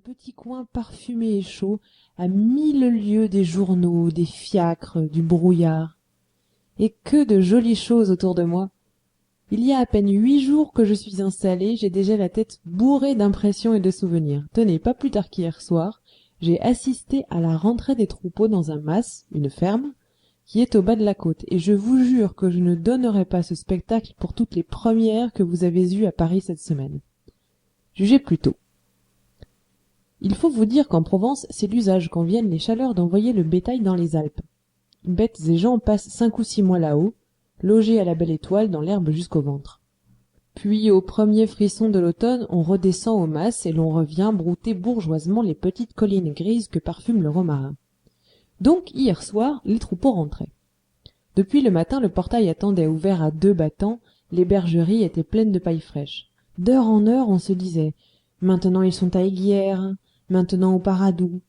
petit coin parfumé et chaud, à 1000 lieues des journaux, des fiacres, du brouillard. Et que de jolies choses autour de moi! Il y a à peine 8 jours que je suis installé, j'ai déjà la tête bourrée d'impressions et de souvenirs. Tenez, pas plus tard qu'hier soir, j'ai assisté à la rentrée des troupeaux dans un mas, une ferme, qui est au bas de la côte, et je vous jure que je ne donnerai pas ce spectacle pour toutes les premières que vous avez eues à Paris cette semaine. Jugez plutôt. Il faut vous dire qu'en Provence, c'est l'usage quand viennent les chaleurs d'envoyer le bétail dans les Alpes. Bêtes et gens passent 5 ou 6 mois là-haut, logés à la belle étoile dans l'herbe jusqu'au ventre. Puis, au premier frisson de l'automne, on redescend au mas et l'on revient brouter bourgeoisement les petites collines grises que parfume le romarin. Donc, hier soir, les troupeaux rentraient. Depuis le matin, le portail attendait ouvert à 2 battants, les bergeries étaient pleines de paille fraîche. D'heure en heure, on se disait « Maintenant ils sont à Aiguières, maintenant au Paradou ».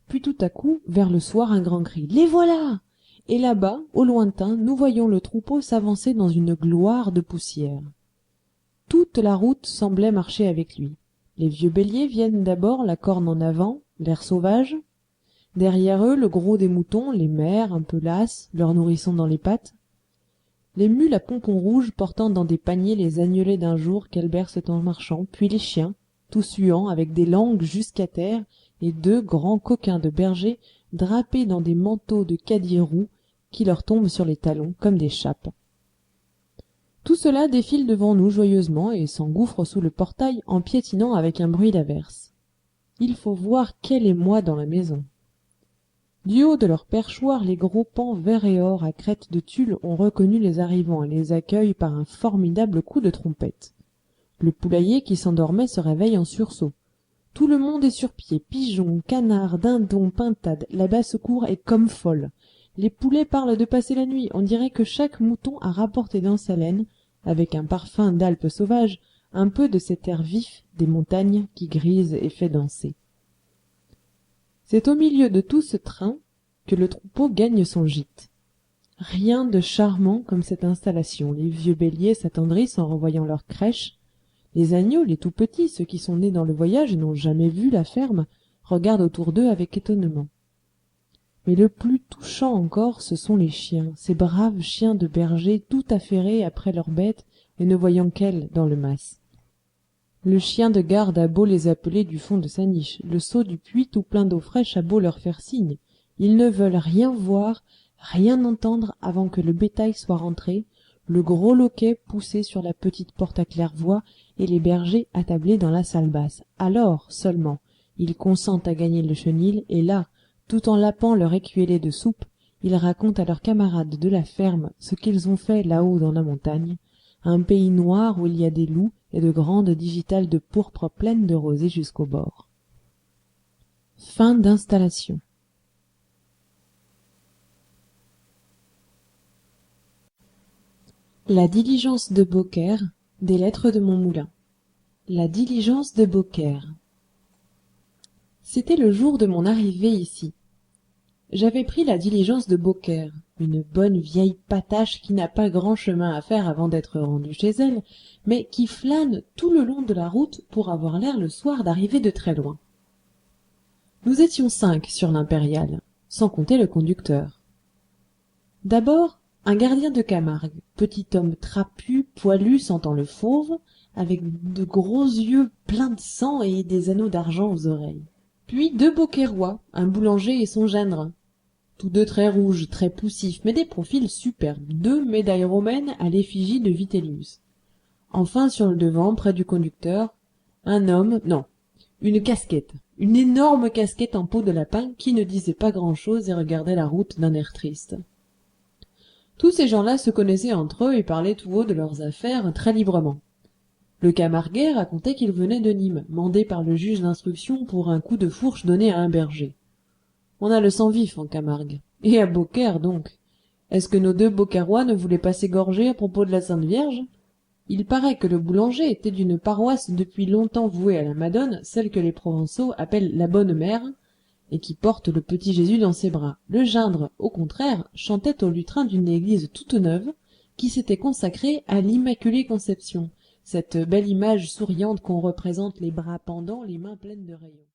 Puis tout à coup, vers le soir, un grand cri « Les voilà !» Et là-bas, au lointain, nous voyons le troupeau s'avancer dans une gloire de poussière. Toute la route semblait marcher avec lui. Les vieux béliers viennent d'abord, la corne en avant, l'air sauvage. Derrière eux, le gros des moutons, les mères, un peu lasses, leurs nourrissons dans les pattes. Les mules à pompons rouges portant dans des paniers les agnelets d'un jour qu'elles bercent en marchant, puis les chiens, tout suants, avec des langues jusqu'à terre, et 2 grands coquins de bergers drapés dans des manteaux de cadis roux qui leur tombent sur les talons comme des chapes. Tout cela défile devant nous joyeusement et s'engouffre sous le portail en piétinant avec un bruit d'averse. Il faut voir quel émoi dans la maison. Du haut de leur perchoir, les gros paons vert et or à crête de tulle ont reconnu les arrivants et les accueillent par un formidable coup de trompette. Le poulailler qui s'endormait se réveille en sursaut. Tout le monde est sur pied, pigeons, canards, dindons, pintades, la basse-cour est comme folle. Les poulets parlent de passer la nuit, on dirait que chaque mouton a rapporté dans sa laine, avec un parfum d'Alpes sauvages, un peu de cet air vif des montagnes qui grise et fait danser. C'est au milieu de tout ce train que le troupeau gagne son gîte. Rien de charmant comme cette installation. Les vieux béliers s'attendrissent en revoyant leur crèche. Les agneaux, les tout petits, ceux qui sont nés dans le voyage et n'ont jamais vu la ferme, regardent autour d'eux avec étonnement. Mais le plus touchant encore, ce sont les chiens, ces braves chiens de berger tout affairés après leurs bêtes et ne voyant qu'elles dans le mas. Le chien de garde a beau les appeler du fond de sa niche, le seau du puits tout plein d'eau fraîche a beau leur faire signe, ils ne veulent rien voir, rien entendre avant que le bétail soit rentré, le gros loquet poussé sur la petite porte à claire-voie et les bergers attablés dans la salle basse. Alors seulement ils consentent à gagner le chenil et là, tout en lapant leur écuellé de soupe, ils racontent à leurs camarades de la ferme ce qu'ils ont fait là-haut dans la montagne, un pays noir où il y a des loups et de grandes digitales de pourpre pleines de rosée jusqu'au bord. Fin d'installation. La diligence de Beaucaire, des lettres de mon moulin. La diligence de Beaucaire. C'était le jour de mon arrivée ici. J'avais pris la diligence de Beaucaire, une bonne vieille patache qui n'a pas grand chemin à faire avant d'être rendue chez elle, mais qui flâne tout le long de la route pour avoir l'air le soir d'arriver de très loin. Nous étions 5 sur l'impériale, sans compter le conducteur. D'abord, un gardien de Camargue, petit homme trapu, poilu, sentant le fauve, avec de gros yeux pleins de sang et des anneaux d'argent aux oreilles. Puis 2 Beaucairois, un boulanger et son gendre, tous 2 très rouges, très poussifs, mais des profils superbes, 2 médailles romaines à l'effigie de Vitellius. Enfin, sur le devant, près du conducteur, un homme, non, une casquette, une énorme casquette en peau de lapin qui ne disait pas grand-chose et regardait la route d'un air triste. Tous ces gens-là se connaissaient entre eux et parlaient tout haut de leurs affaires très librement. Le Camarguais racontait qu'il venait de Nîmes, mandé par le juge d'instruction pour un coup de fourche donné à un berger. On a le sang vif en Camargue. Et à Beaucaire, donc. Est-ce que nos 2 Beaucairois ne voulaient pas s'égorger à propos de la Sainte Vierge? Il paraît que le boulanger était d'une paroisse depuis longtemps vouée à la Madone, celle que les Provençaux appellent la Bonne Mère, et qui porte le petit Jésus dans ses bras. Le gindre, au contraire, chantait au lutrin d'une église toute neuve, qui s'était consacrée à l'Immaculée Conception, cette belle image souriante qu'on représente les bras pendants, les mains pleines de rayons.